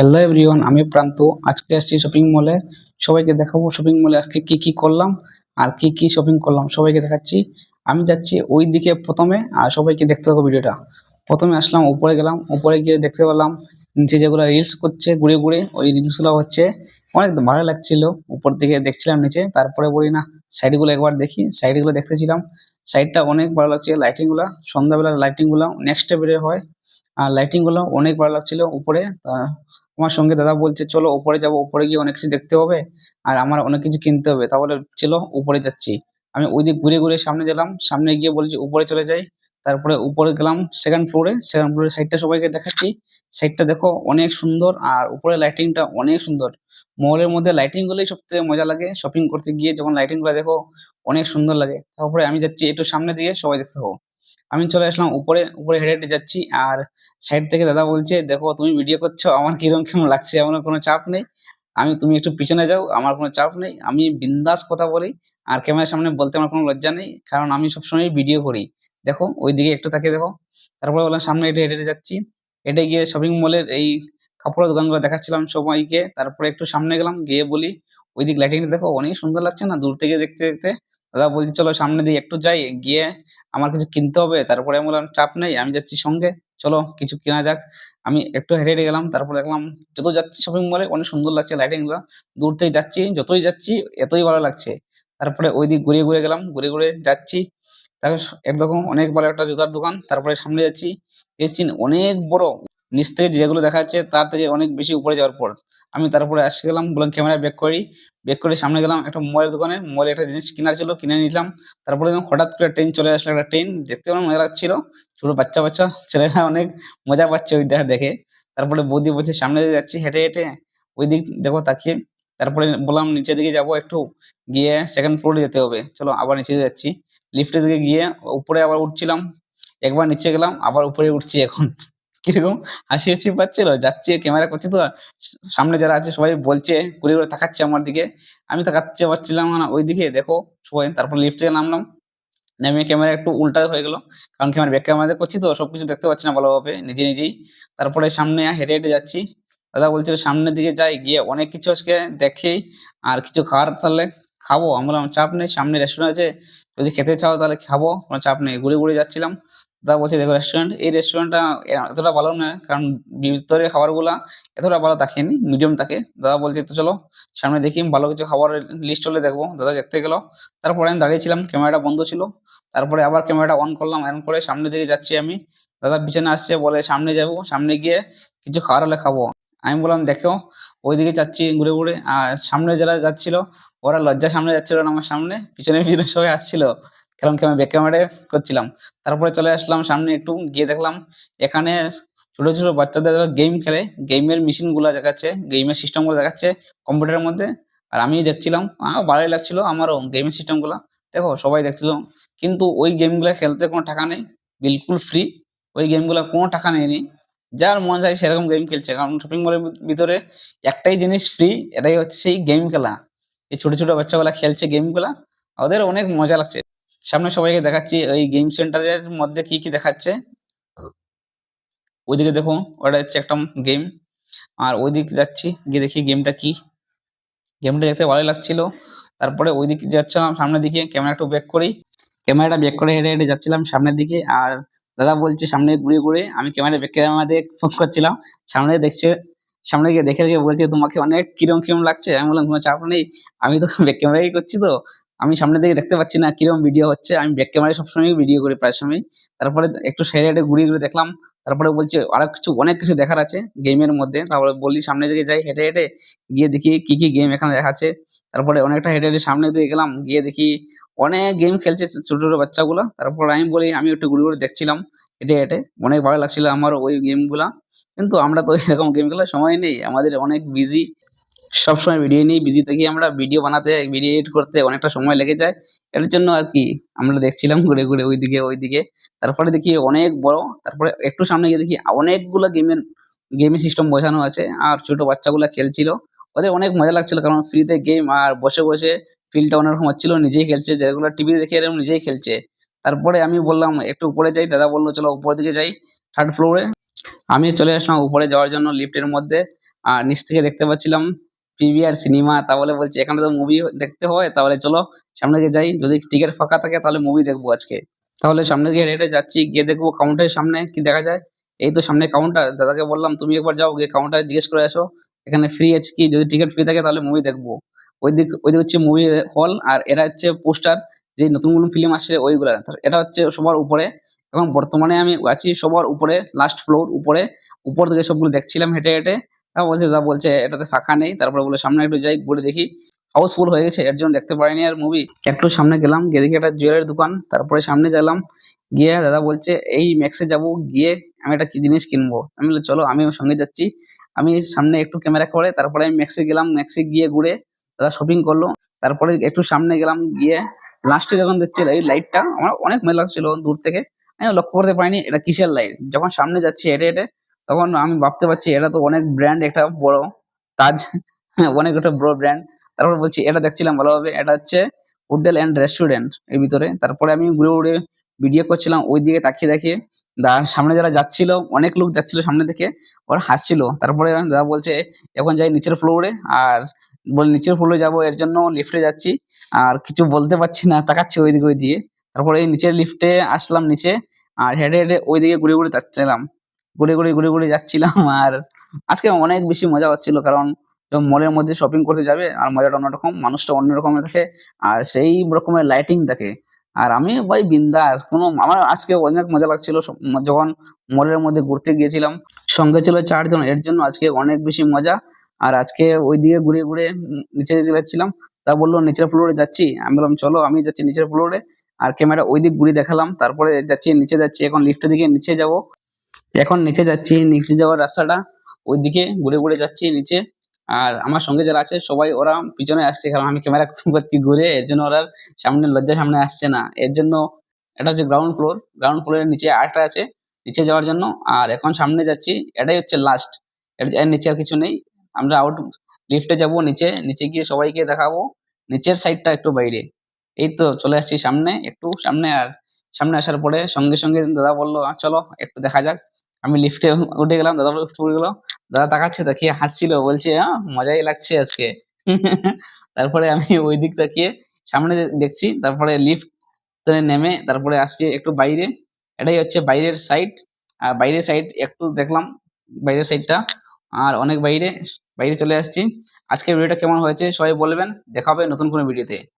Hello everyone, আমি প্রান্ত। আজকে আসছি শপিং মলে। সবাইকে দেখাবো শপিং মলে আজকে কি কি করলাম আর কি কি শপিং করলাম সবাইকে দেখাচ্ছি। আমি যাচ্ছি ওই দিকে প্রথমে, আর সবাইকে দেখতে থাকো ভিডিওটা। প্রথমে আসলাম, উপরে গেলাম, উপরে গিয়ে দেখতে পেলাম নিচে যেগুলো রিলস করছে ঘুরে ঘুরে, ওই রিলসগুলো হচ্ছে অনেক ভালো লাগছিল। উপর দিকে দেখছিলাম নিচে, তারপরে বলি না সাইডগুলো একবার দেখি। সাইডগুলো দেখতেছিলাম, সাইডটা অনেক ভালো লাগছে। লাইটিংগুলো, সন্ধ্যাবেলার লাইটিংগুলো নেক্সট লেভেলের হয়। আর লাইটিং গুলো অনেক ভালো লাগছিল উপরে। আমার সঙ্গে দাদা বলছে চলো উপরে যাবো, উপরে গিয়ে অনেক কিছু দেখতে হবে আর আমার অনেক কিছু কিনতে হবে, তাহলে চলো উপরে যাচ্ছি। আমি ওই দিক ঘুরে ঘুরে সামনে গেলাম, সামনে গিয়ে বলছি উপরে চলে যাই। তারপরে উপরে গেলাম সেকেন্ড ফ্লোরে, সেকেন্ড ফ্লোরের সাইডটা সবাইকে দেখাচ্ছি। সাইডটা দেখো অনেক সুন্দর, আর উপরে লাইটিংটা অনেক সুন্দর। মলের মধ্যে লাইটিং গুলোই সব থেকে মজা লাগে, শপিং করতে গিয়ে যখন লাইটিং গুলো দেখো অনেক সুন্দর লাগে। তারপরে আমি যাচ্ছি একটু সামনে দিকে, সবাই দেখতে থাকো। আমি চলে আসলাম উপরে, উপরে হেঁটে হেঁটে যাচ্ছি। আর সাইড থেকে দাদা বলছে দেখো তুমি ভিডিও করছো, আমার কিরকম কেমন লাগছে, আমার কোনো চাপ নেই। তুমি একটু পিছনে যাও, আমার কোনো চাপ নেই, আমি বিন্দাস কথা বলি। আর ক্যামেরার সামনে বলতে আমার কোনো লজ্জা নেই, কারণ আমি সবসময় ভিডিও করি। দেখো ওইদিকে একটু তাকিয়ে দেখো। তারপরে বললাম সামনে হেঁটে হেঁটে হেঁটে যাচ্ছি। হেঁটে গিয়ে শপিং মলের এই কাপড়ের দোকানগুলো দেখাচ্ছিলাম সবাইকে। তারপরে একটু সামনে গেলাম, গিয়ে বলি ওইদিক লাইটিংটা দেখো অনেক সুন্দর লাগছে না দূর থেকে দেখতে দেখতে। দাদা বলছি চলো সামনে দিয়ে একটু যাই, গিয়ে আমার কিছু কিনতে হবে। তারপরে আমি বললাম চাপ নেই, আমি যাচ্ছি সঙ্গে, চলো কিছু কেনা যাক। আমি একটু হেঁটে হেঁটে গেলাম, তারপর দেখলাম যত যাচ্ছি শপিং মলে অনেক সুন্দর লাগছে লাইটিং গুলো। দূর থেকে যাচ্ছি, যতই যাচ্ছি এতই ভালো লাগছে। তারপরে ওই দিক ঘুরে ঘুরে গেলাম, ঘুরে ঘুরে যাচ্ছি। তারপর একরকম অনেক বড় একটা জুতার দোকান, তারপরে সামনে যাচ্ছি, দেখছি অনেক বড়। নিচ থেকে যেগুলো দেখা যাচ্ছে তার থেকে অনেক বেশি উপরে যাওয়ার পর আমি তারপরে আসে গেলাম, বললাম ক্যামেরা ব্যাক করি। ব্যাক করে সামনে গেলাম একটা মোবাইলের দোকানে, মোবাইলে একটা জিনিস কেনার ছিল, কিনে নিলাম। তারপরে দেখলাম হঠাৎ করে ট্রেন চলে আসলো, একটা ট্রেন দেখতে অনেক মজা লাগছিল। ছোট বাচ্চা বাচ্চা ছেলেরা অনেক মজা পাচ্ছে ওইটা দেখে। তারপরে বৌদি বলছে সামনে দিয়ে যাচ্ছি হেঁটে হেঁটে, ওই দিক দেখো তাকিয়ে। তারপরে বললাম নিচের দিকে যাবো একটু, গিয়ে সেকেন্ড ফ্লোরে যেতে হবে, চলো আবার নিচে যাচ্ছি। লিফটের দিকে গিয়ে উপরে আবার উঠছিলাম, একবার নিচে গেলাম আবার উপরে উঠছি এখন। কিরকম হাসি হাসি পাচ্ছিল, যাচ্ছি ক্যামেরা করছি তো সামনে যারা আছে সবাই বলছে, ঘুরে ঘুরে তাকাচ্ছে আমার দিকে। আমি তাকাতে পারছিলাম না ওই দিকে, দেখো সবাই। তারপর লিফট থেকে নামলাম, নেমে ক্যামেরা একটু উল্টা হয়ে গেল, কারণ ক্যামেরা ব্যাক ক্যামেরা করছি তো সবকিছু দেখতে পাচ্ছি না ভালোভাবে নিজে নিজেই। তারপরে সামনে হেঁটে হেঁটে যাচ্ছি। দাদা বলছিল সামনের দিকে যাই, গিয়ে অনেক কিছু আজকে দেখি আর কিছু খাওয়ার তাহলে খাবো। আমি বললাম চাপ নেই, সামনে রেস্টুরেন্ট আছে, যদি খেতে চাও তাহলে খাবো, কোনো চাপ নেই। ঘুরে ঘুরে যাচ্ছিলাম। দাদা বলছে দেখো রেস্টুরেন্ট, এই রেস্টুরেন্টটা এতটা ভালো নয়, কারণ ভিতরে খাবারগুলা এতটা ভালো থাকেনি, মিডিয়াম থাকে। দাদা বলছে তো চলো সামনে দেখি ভালো কিছু খাবারের লিস্ট হলে দেখবো। দাদা দেখতে গেল। তারপরে আমি দাঁড়িয়েছিলাম, ক্যামেরাটা বন্ধ ছিল। তারপরে আবার ক্যামেরাটা অন করলাম, অন করে সামনের দিকে যাচ্ছি আমি। দাদা পিছনে আসছে, বলে সামনে যাবো, সামনে গিয়ে কিছু খাওয়ার হলে খাবো। আমি বললাম দেখো ওইদিকে যাচ্ছি ঘুরে ঘুরে। আর সামনে যারা যাচ্ছিল ওরা লজ্জা সামনে যাচ্ছিল না আমার সামনে, পিছনে পিছনে সবাই আসছিল, কারণ কি আমি ব্যাক ক্যামেরায় করছিলাম। তারপরে চলে আসলাম সামনে, একটু গিয়ে দেখলাম এখানে ছোট ছোট বাচ্চাদের গেম খেলে, গেমের মেশিন গুলা দেখাচ্ছে, গেমের সিস্টেম গুলো দেখাচ্ছে কম্পিউটারের মধ্যে। আর আমি দেখছিলাম, ভালোই লাগছিল আমারও গেমের সিস্টেম গুলা। দেখো সবাই দেখছিল, কিন্তু ওই গেমগুলা খেলতে কোনো টাকা নেই, বিলকুল ফ্রি। ওই গেমগুলা কোনো টাকা নেয়নি, যার মন চায় সেরকম গেম খেলছে, কারণ শপিং মলের ভিতরে একটাই জিনিস ফ্রি, এটাই হচ্ছে সেই গেম খেলা। এই ছোট ছোট বাচ্চাগুলা খেলছে গেমগুলা, ওদের অনেক মজা লাগছে। সামনে সবাইকে দেখাচ্ছি ওই গেম সেন্টারের মধ্যে কি কি দেখাচ্ছে। ওইদিকে দেখো, ওটা হচ্ছে একটা গেম। আর ওইদিক যাচ্ছি, গিয়ে দেখি গেমটা কি। গেমটা দেখতে ভালোই লাগছিল। তারপরে ওইদিক যাচ্ছিলাম সামনের দিকে, ক্যামেরা একটু ব্যাক করি। ক্যামেরাটা ব্যাক করে হেঁটে হেঁটে যাচ্ছিলাম সামনের দিকে। আর দাদা বলছে সামনে ঘুরে ঘুরে, আমি ক্যামেরা ব্যাক ক্যামেরা দিয়ে ফোন করছিলাম। সামনে দেখছে, সামনে গিয়ে দেখে দেখে বলছে তোমাকে অনেক কিরম কিরম লাগছে। আমি বললাম কোনো চাপ নেই, আমি তো ব্যাক ক্যামেরাই করছি তো, আমি সামনে দিকে দেখতে পাচ্ছি না কিরম ভিডিও হচ্ছে। আমি ব্যাক ক্যামেরায় সবসময় ভিডিও করি প্রায় সময়। তারপরে একটু সাইডে সাইডে ঘুরে ঘুরে দেখলাম। তারপরে বলছে আরো কিছু অনেক কিছু দেখার আছে গেমের মধ্যে। তারপরে বললি সামনের দিকে যাই হেঁটে হেঁটে, গিয়ে দেখি কি কি গেম এখানে দেখাচ্ছে। তারপরে অনেকটা হেঁটে হেঁটে সামনের দিকে গেলাম, গিয়ে দেখি অনেক গেম খেলছে ছোট ছোট বাচ্চাগুলা। তারপর আমি বলি আমি একটু ঘুরে ঘুরে দেখছিলাম হেঁটে হেঁটে, অনেক ভালো লাগছিল আমার ওই গেম গুলা। কিন্তু আমরা তো এরকম গেম খেলার সময় নেই, আমাদের অনেক বিজি, সবসময় ভিডিও নিয়ে বিজি থাকি আমরা। ভিডিও বানাতে, ভিডিও এডিট করতে অনেকটা সময় লেগে যায়। এর জন্য আর কি আমরা দেখছিলাম ঘুরে ঘুরে ওইদিকে ওইদিকে। তারপরে দেখি অনেক বড়, তারপরে একটু সামনে গিয়ে দেখি অনেকগুলো গেমের সিস্টেম বোঝানো আছে, আর ছোট বাচ্চাগুলা খেলছিল। ওদের অনেক মজা লাগছিল, কারণ ফ্রিতে গেম, আর বসে বসে ফিলটা অন্যরকম হচ্ছিল, নিজেই খেলছে যেগুলো টিভি দেখে এরকম নিজেই খেলছে। তারপরে আমি বললাম একটু উপরে যাই, দাদা বললো চলো উপরের দিকে যাই, থার্ড ফ্লোরে। আমি চলে আসলাম উপরে যাওয়ার জন্য লিফটের মধ্যে। আর নিচ থেকে দেখতে পাচ্ছিলাম পিভিআর সিনেমা। তাহলে বলছি এখানে তো মুভি দেখতে হয়, তাহলে চলো সামনে দিকে যাই, যদি টিকিট ফাঁকা থাকে তাহলে মুভি দেখবো আজকে। তাহলে সামনে দিকে হেঁটে হেঁটে যাচ্ছি, গিয়ে দেখবো কাউন্টারের সামনে কি দেখা যায়। এই তো সামনে কাউন্টার, দাদাকে বললাম তুমি একবার যাও গিয়ে কাউন্টারে জিজ্ঞেস করে আসো এখানে ফ্রি আছে কি, যদি টিকিট ফ্রি থাকে তাহলে মুভি দেখবো। ওইদিক হচ্ছে মুভি হল, আর এটা হচ্ছে পোস্টার, যে নতুন নতুন ফিল্ম আসছে ওইগুলা। এটা হচ্ছে সবার উপরে, এবং বর্তমানে আমি আছি সবার উপরে, লাস্ট ফ্লোর উপরে। উপর থেকে সবগুলো দেখছিলাম হেঁটে হেঁটে। দাদা বলছে এটাতে ফাঁকা নেই, তারপরে বলে সামনে একটু যাই ঘুরে দেখি। হাউসফুল হয়ে গেছে, এর জন্য দেখতে পারিনি আর মুভি। একটু সামনে গেলাম, গিয়ে দেখি একটা জুয়েলারি দোকান, তারপরে সামনে গেলাম, গিয়ে দাদা বলছে এই ম্যাক্সে যাবো, গিয়ে আমি একটা কি জিনিস কিনবো। আমি বললাম চলো আমি ওর সঙ্গে যাচ্ছি। আমি সামনে একটু ক্যামেরা করে তারপরে আমি ম্যাক্সে গেলাম, ম্যাক্সে গিয়ে ঘুরে দাদা শপিং করলো। তারপরে একটু সামনে গেলাম, গিয়ে লাস্টে যখন দেখছি এই লাইটটা আমার অনেক মজা লাগছিল দূর থেকে। আমি লক্ষ্য করতে পারিনি এটা কিসের লাইট। যখন সামনে যাচ্ছি হেঁটে হেঁটে, তখন আমি ভাবতে পারছি এটা তো অনেক ব্র্যান্ড, একটা বড় তাজ, অনেক একটা বড় ব্র্যান্ড। তারপর বলছি এটা দেখছিলাম ভালোভাবে, এটা হচ্ছে হোটেল এন্ড রেস্টুরেন্ট এর ভিতরে। তারপরে আমি ঘুরে ঘুরে ভিডিও করছিলাম ওই দিকে তাকিয়ে তাকিয়ে। সামনে যারা যাচ্ছিল, অনেক লোক যাচ্ছিল সামনে থেকে, ওরা হাসছিল। তারপরে দাদা বলছে এখন যাই নিচের ফ্লোরে, আর বলে নিচের ফ্লোরে যাবো, এর জন্য লিফটে যাচ্ছি। আর কিছু বলতে পারছি না, তাকাচ্ছি ওইদিকে ওইদিকে। তারপরে এই নিচের লিফটে আসলাম নিচে, আর হেঁটে হেঁটে ওইদিকে ঘুরে ঘুরে যাচ্ছিলাম, ঘুরে ঘুরে যাচ্ছিলাম। আর আজকে অনেক বেশি মজা হচ্ছিল, কারণ মলের মধ্যে শপিং করতে যাবে আর মজাটা অন্যরকম, মানুষটা অন্য রকমের থাকে, আর সেই রকমের লাইটিং থাকে। আর আমি ভাই বিন্দাস, আমার আজকে অনেক মজা লাগছিল যখন মলের মধ্যে ঘুরতে গিয়েছিলাম। সঙ্গে ছিল ৪ জন, এর জন্য আজকে অনেক বেশি মজা। আর আজকে ওইদিকে ঘুরে ঘুরে নিচে যেতে যাচ্ছিলাম। তা বললো নিচের ফ্লোরে যাচ্ছি, আমি বললাম চলো আমি যাচ্ছি নিচের ফ্লোরে। আর ক্যামেরা ওইদিক ঘুরে দেখালাম, তারপরে যাচ্ছি নিচে, যাচ্ছি এখন লিফটের দিকে নিচে যাব। এখন নিচে যাচ্ছি, নিচে যাওয়ার রাস্তাটা ওইদিকে ঘুরে ঘুরে যাচ্ছি নিচে। আর আমার সঙ্গে যারা আছে সবাই ওরা পিছনে আসছে, কারণ আমি ক্যামেরা করছি ঘুরে, এর জন্য ওরা সামনে লজ্জা সামনে আসছে না, এর জন্য। এটা হচ্ছে গ্রাউন্ড ফ্লোর, গ্রাউন্ড ফ্লোরের নিচে আরেকটা আছে নিচে যাওয়ার জন্য। আর এখন সামনে যাচ্ছি, এটাই হচ্ছে লাস্ট, এর নিচে আর কিছু নেই। আমরা আউট লিফটে যাব নিচে, নিচে গিয়ে সবাইকে দেখাবো নিচের সাইডটা একটু বাইরে। এই তো চলে আসছি সামনে, একটু সামনে। আর সামনে আসার পরে সঙ্গে সঙ্গে দাদা বললো চলো একটু দেখা যাক। আমি লিফটে উঠে গেলাম, দাদা লিফটে উঠে গেলো। দাদা তাকাচ্ছে, তাকিয়ে হাসছিল, বলছে মজাই লাগছে আজকে। তারপরে আমি ওই দিক তাকিয়ে সামনে দেখছি, তারপরে লিফট নেমে তারপরে আসছি একটু বাইরে। এটাই হচ্ছে বাইরের সাইড। আর বাইরের সাইড একটু দেখলাম, বাইরের সাইডটা আর অনেক বাইরে, বাইরে চলে আসছি। আজকের ভিডিওটা কেমন হয়েছে সবাই বলবেন, দেখা হবে নতুন কোনো ভিডিওতে।